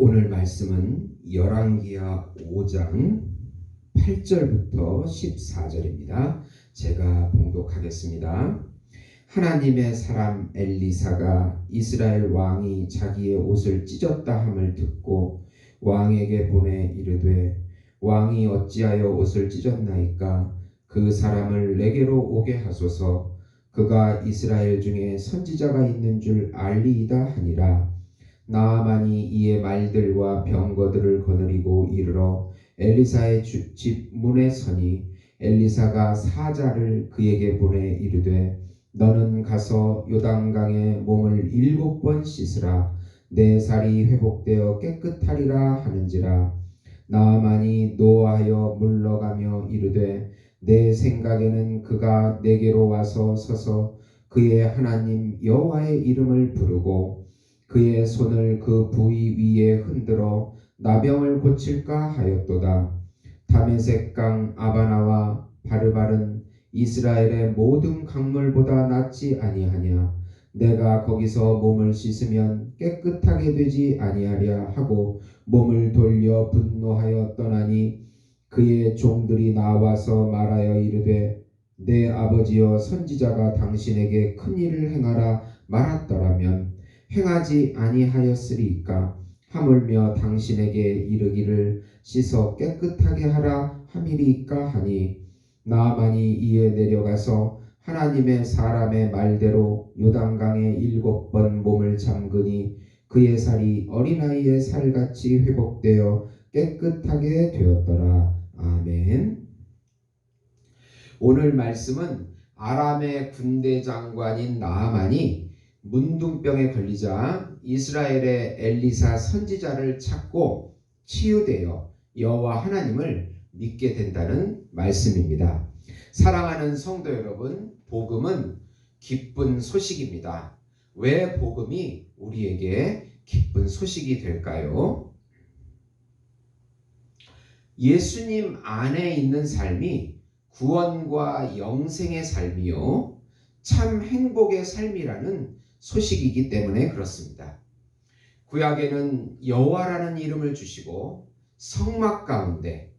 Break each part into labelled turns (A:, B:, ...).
A: 오늘 말씀은 열왕기하 5장 8절부터 14절입니다. 제가 봉독하겠습니다. 하나님의 사람 엘리사가 이스라엘 왕이 자기의 옷을 찢었다 함을 듣고 왕에게 보내 이르되 왕이 어찌하여 옷을 찢었나이까? 그 사람을 내게로 오게 하소서. 그가 이스라엘 중에 선지자가 있는 줄 알리이다 하니라. 나아만이 이에 말들과 병거들을 거느리고 이르러 엘리사의 집 문에 서니 엘리사가 사자를 그에게 보내 이르되 너는 가서 요단강에 몸을 7번 씻으라. 내 살이 회복되어 깨끗하리라 하는지라. 나아만이 노하여 물러가며 이르되 내 생각에는 그가 내게로 와서 서서 그의 하나님 여호와의 이름을 부르고 그의 손을 그 부위 위에 흔들어 나병을 고칠까 하였도다. 다메섹강 아바나와 바르발은 이스라엘의 모든 강물보다 낫지 아니하냐? 내가 거기서 몸을 씻으면 깨끗하게 되지 아니하랴 하고 몸을 돌려 분노하여 떠나니 그의 종들이 나와서 말하여 이르되 내 아버지여 선지자가 당신에게 큰 일을 행하라 말았더라면 행하지 아니하였으리이까? 하물며 당신에게 이르기를 씻어 깨끗하게 하라 함이리이까 하니 나아만이 이에 내려가서 하나님의 사람의 말대로 요단강에 7번 몸을 잠그니 그의 살이 어린아이의 살같이 회복되어 깨끗하게 되었더라. 아멘. 오늘 말씀은 아람의 군대 장관인 나아만이 문둥병에 걸리자 이스라엘의 엘리사 선지자를 찾고 치유되어 여호와 하나님을 믿게 된다는 말씀입니다. 사랑하는 성도 여러분, 복음은 기쁜 소식입니다. 왜 복음이 우리에게 기쁜 소식이 될까요? 예수님 안에 있는 삶이 구원과 영생의 삶이요, 참 행복의 삶이라는 소식이기 때문에 그렇습니다. 구약에는 여호와라는 이름을 주시고 성막 가운데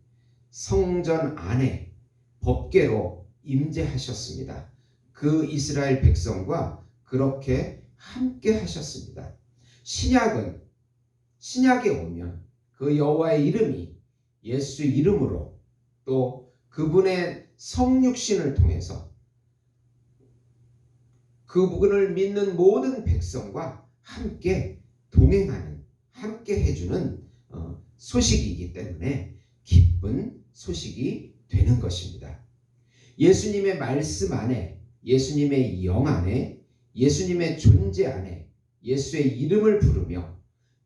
A: 성전 안에 법궤로 임재하셨습니다. 그 이스라엘 백성과 그렇게 함께 하셨습니다. 신약에 오면 그 여호와의 이름이 예수 이름으로 또 그분의 성육신을 통해서 그분을 믿는 모든 백성과 함께 동행하는, 함께 해주는 소식이기 때문에 기쁜 소식이 되는 것입니다. 예수님의 말씀 안에, 예수님의 영 안에, 예수님의 존재 안에 예수의 이름을 부르며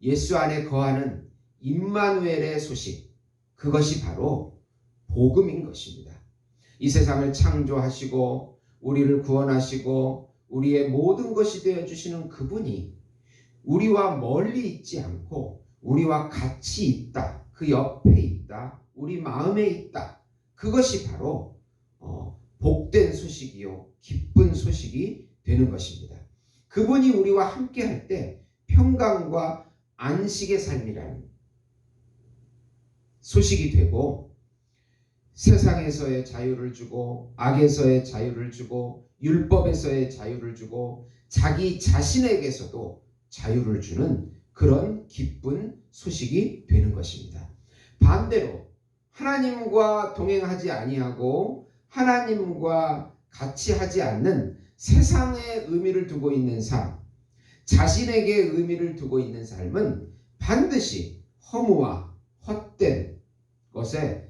A: 예수 안에 거하는 임마누엘의 소식, 그것이 바로 복음인 것입니다. 이 세상을 창조하시고 우리를 구원하시고 우리의 모든 것이 되어주시는 그분이 우리와 멀리 있지 않고 우리와 같이 있다, 그 옆에 있다, 우리 마음에 있다. 그것이 바로 복된 소식이요 기쁜 소식이 되는 것입니다. 그분이 우리와 함께 할 때 평강과 안식의 삶이라는 소식이 되고 세상에서의 자유를 주고 악에서의 자유를 주고 율법에서의 자유를 주고 자기 자신에게서도 자유를 주는 그런 기쁜 소식이 되는 것입니다. 반대로 하나님과 동행하지 아니하고 하나님과 같이 하지 않는 세상에 의미를 두고 있는 삶, 자신에게 의미를 두고 있는 삶은 반드시 허무와 헛된 것에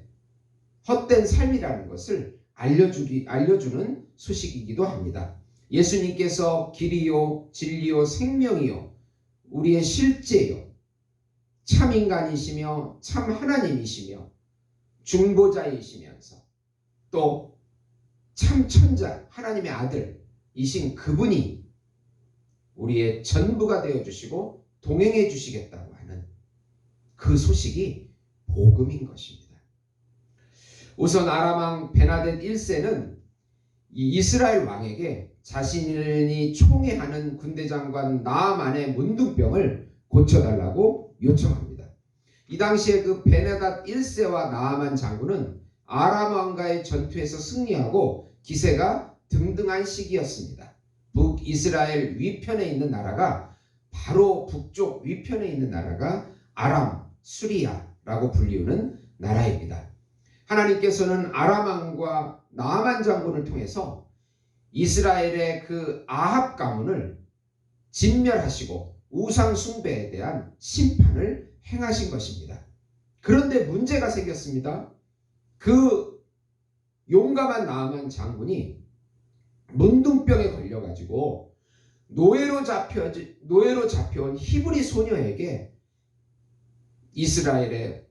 A: 헛된 삶이라는 것을 알려주는 소식이기도 합니다. 예수님께서 길이요 진리요 생명이요 우리의 실제요 참 인간이시며 참 하나님이시며 중보자이시면서 또 참 천자 하나님의 아들이신 그분이 우리의 전부가 되어주시고 동행해 주시겠다고 하는 그 소식이 복음인 것입니다. 우선 아람왕 베나뎃 1세는 이 이스라엘 왕에게 자신이 총애하는 군대 장관 나아만의 문둥병을 고쳐달라고 요청합니다. 이 당시에 그 베네닷 1세와 나아만 장군은 아람 왕과의 전투에서 승리하고 기세가 등등한 시기였습니다. 북이스라엘 위편에 있는 나라가 바로 북쪽 위편에 있는 나라가 아람, 수리아라고 불리우는 나라입니다. 하나님께서는 아람 왕과 나아만 장군을 통해서 이스라엘의 그 아합 가문을 진멸하시고 우상 숭배에 대한 심판을 행하신 것입니다. 그런데 문제가 생겼습니다. 그 용감한 나아만 장군이 문둥병에 걸려가지고 노예로 잡혀온 히브리 소녀에게 이스라엘의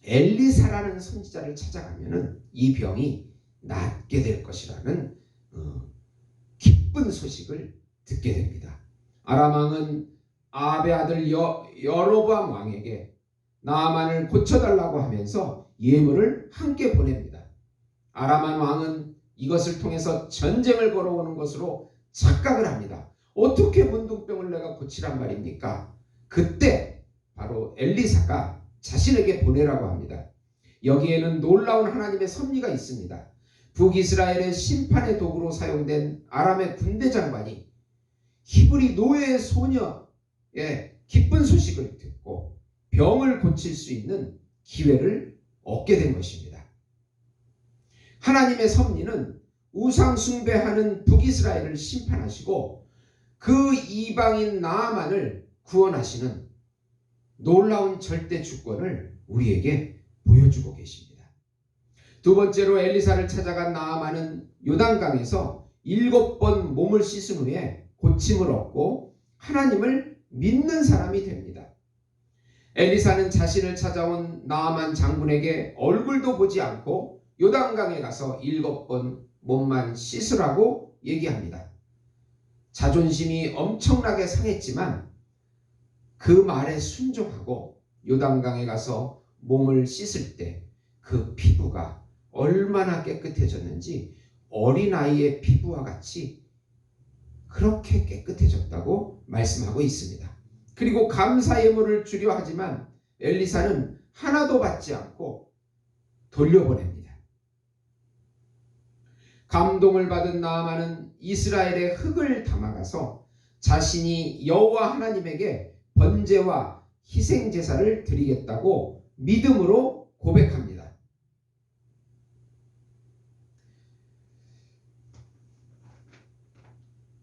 A: 엘리사라는 선지자를 찾아가면은 이 병이 낫게 될 것이라는 기쁜 소식을 듣게 됩니다. 아람 왕은 아합의 아들 여로보암 왕에게 나아만을 고쳐달라고 하면서 예물을 함께 보냅니다. 아람 왕은 이것을 통해서 전쟁을 걸어오는 것으로 착각을 합니다. 어떻게 문둥병을 내가 고치란 말입니까? 그때 바로 엘리사가 자신에게 보내라고 합니다. 여기에는 놀라운 하나님의 섭리가 있습니다. 북이스라엘의 심판의 도구로 사용된 아람의 군대 장관이 히브리 노예의 소녀의 기쁜 소식을 듣고 병을 고칠 수 있는 기회를 얻게 된 것입니다. 하나님의 섭리는 우상 숭배하는 북이스라엘을 심판하시고 그 이방인 나아만을 구원하시는 놀라운 절대 주권을 우리에게 보여주고 계십니다. 두 번째로 엘리사를 찾아간 나아만은 요단강에서 7번 몸을 씻은 후에 고침을 얻고 하나님을 믿는 사람이 됩니다. 엘리사는 자신을 찾아온 나아만 장군에게 얼굴도 보지 않고 요단강에 가서 7번 몸만 씻으라고 얘기합니다. 자존심이 엄청나게 상했지만 그 말에 순종하고 요단강에 가서 몸을 씻을 때 그 피부가 얼마나 깨끗해졌는지 어린아이의 피부와 같이 그렇게 깨끗해졌다고 말씀하고 있습니다. 그리고 감사 예물을 주려 하지만 엘리사는 하나도 받지 않고 돌려보냅니다. 감동을 받은 나아만은 이스라엘의 흙을 담아가서 자신이 여호와 하나님에게 번제와 희생 제사를 드리겠다고 믿음으로 고백합니다.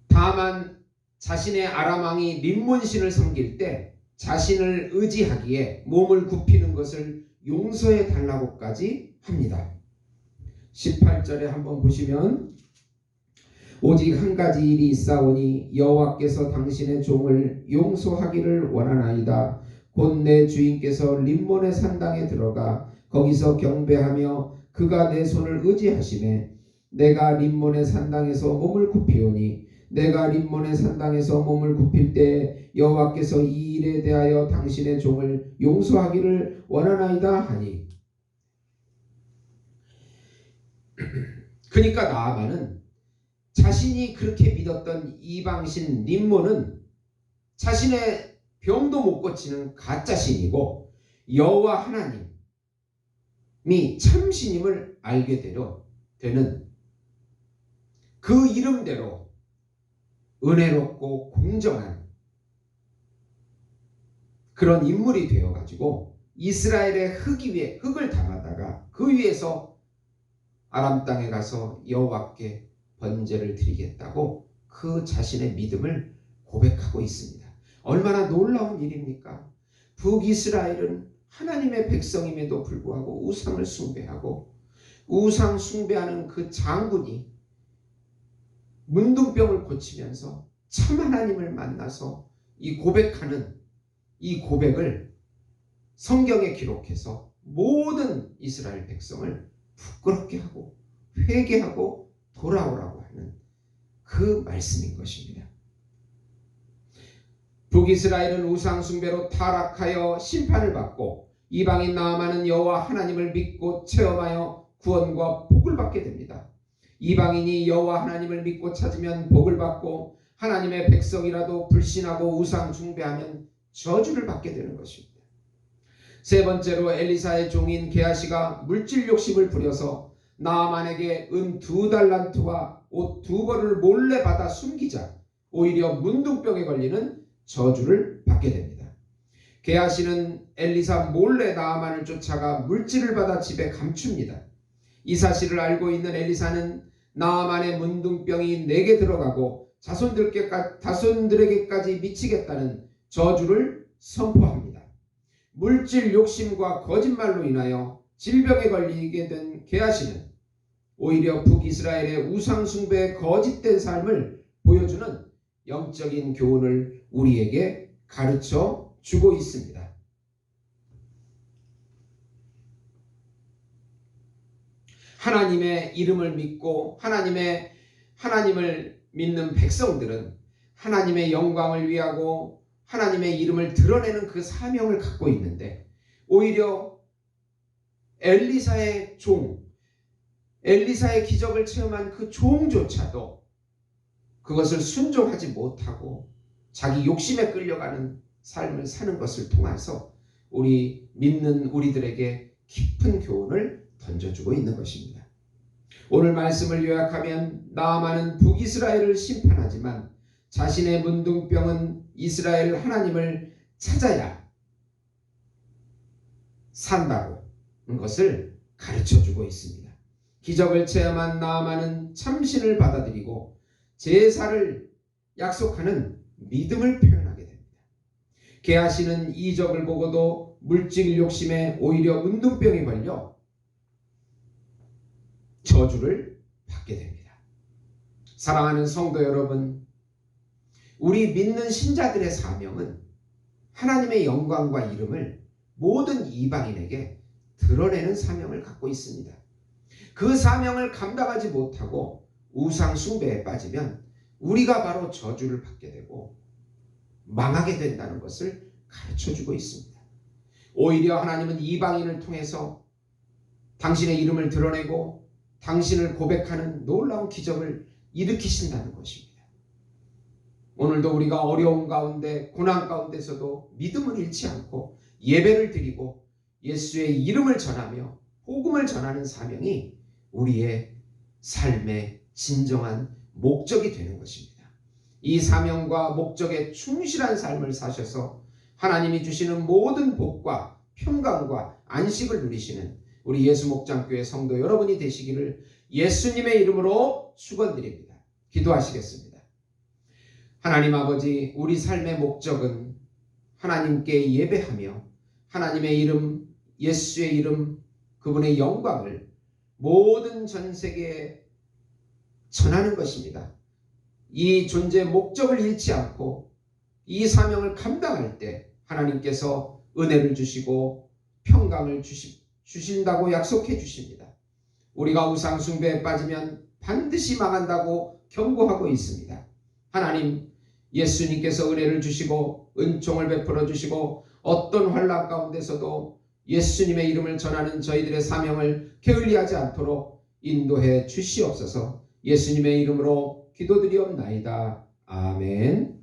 A: 다만 자신의 아람 왕이 림몬신을 섬길 때 자신을 의지하기에 몸을 굽히는 것을 용서해 달라고까지 합니다. 18절에 한번 보시면 오직 한 가지 일이 있사오니 여호와께서 당신의 종을 용서하기를 원하나이다. 곧 내 주인께서 림몬의 산당에 들어가 거기서 경배하며 그가 내 손을 의지하시매 내가 림몬의 산당에서 몸을 굽히오니 내가 림몬의 산당에서 몸을 굽힐 때 여호와께서 이 일에 대하여 당신의 종을 용서하기를 원하나이다 하니. 그러니까 나아만은 자신이 그렇게 믿었던 이방신 림몬은 자신의 병도 못 고치는 가짜신이고 여호와 하나님이 참신임을 알게 되는 그 이름대로 은혜롭고 공정한 그런 인물이 되어가지고 이스라엘의 흙을 담아다가 그 위에서 아람 땅에 가서 여호와께 번제를 드리겠다고 그 자신의 믿음을 고백하고 있습니다. 얼마나 놀라운 일입니까? 북이스라엘은 하나님의 백성임에도 불구하고 우상을 숭배하고 우상 숭배하는 그 장군이 문둥병을 고치면서 참 하나님을 만나서 이 고백하는 이 고백을 성경에 기록해서 모든 이스라엘 백성을 부끄럽게 하고 회개하고 돌아오라고 하는 그 말씀인 것입니다. 북이스라엘은 우상 숭배로 타락하여 심판을 받고 이방인 나아만은 여호와 하나님을 믿고 체험하여 구원과 복을 받게 됩니다. 이방인이 여호와 하나님을 믿고 찾으면 복을 받고 하나님의 백성이라도 불신하고 우상 숭배하면 저주를 받게 되는 것입니다. 세 번째로 엘리사의 종인 게하시가 물질 욕심을 부려서 나아만에게 은 2달란트와 옷 2벌을 몰래 받아 숨기자 오히려 문둥병에 걸리는 저주를 받게 됩니다. 게하시는 엘리사 몰래 나아만을 쫓아가 물질을 받아 집에 감춥니다. 이 사실을 알고 있는 엘리사는 나아만의 문둥병이 내게 들어가고 자손들에게까지 미치겠다는 저주를 선포합니다. 물질 욕심과 거짓말로 인하여 질병에 걸리게 된 게하시는 오히려 북이스라엘의 우상숭배의 거짓된 삶을 보여주는 영적인 교훈을 우리에게 가르쳐 주고 있습니다. 하나님의 이름을 믿고 하나님을 믿는 백성들은 하나님의 영광을 위하고 하나님의 이름을 드러내는 그 사명을 갖고 있는데 오히려 엘리사의 기적을 체험한 그 종조차도 그것을 순종하지 못하고 자기 욕심에 끌려가는 삶을 사는 것을 통해서 우리 믿는 우리들에게 깊은 교훈을 던져주고 있는 것입니다. 오늘 말씀을 요약하면 나아만은 북이스라엘을 심판하지만 자신의 문둥병은 이스라엘 하나님을 찾아야 산다고 하는 것을 가르쳐주고 있습니다. 기적을 체험한 나아만은 참신을 받아들이고 제사를 약속하는 믿음을 표현하게 됩니다. 게하시는 이적을 보고도 물질 욕심에 오히려 문둥병이 걸려 저주를 받게 됩니다. 사랑하는 성도 여러분, 우리 믿는 신자들의 사명은 하나님의 영광과 이름을 모든 이방인에게 드러내는 사명을 갖고 있습니다. 그 사명을 감당하지 못하고 우상 숭배에 빠지면 우리가 바로 저주를 받게 되고 망하게 된다는 것을 가르쳐주고 있습니다. 오히려 하나님은 이방인을 통해서 당신의 이름을 드러내고 당신을 고백하는 놀라운 기적을 일으키신다는 것입니다. 오늘도 우리가 어려운 가운데 고난 가운데서도 믿음을 잃지 않고 예배를 드리고 예수의 이름을 전하며 복음을 전하는 사명이 우리의 삶의 진정한 목적이 되는 것입니다. 이 사명과 목적에 충실한 삶을 사셔서 하나님이 주시는 모든 복과 평강과 안식을 누리시는 우리 예수목장교회 성도 여러분이 되시기를 예수님의 이름으로 축원드립니다. 기도하시겠습니다. 하나님 아버지, 우리 삶의 목적은 하나님께 예배하며 하나님의 이름, 예수의 이름, 그분의 영광을 모든 전 세계에 전하는 것입니다. 이 존재의 목적을 잃지 않고 이 사명을 감당할 때 하나님께서 은혜를 주시고 평강을 주신다고 약속해 주십니다. 우리가 우상 숭배에 빠지면 반드시 망한다고 경고하고 있습니다. 하나님, 예수님께서 은혜를 주시고 은총을 베풀어 주시고 어떤 환난 가운데서도 예수님의 이름을 전하는 저희들의 사명을 게을리하지 않도록 인도해 주시옵소서. 예수님의 이름으로 기도드리옵나이다. 아멘.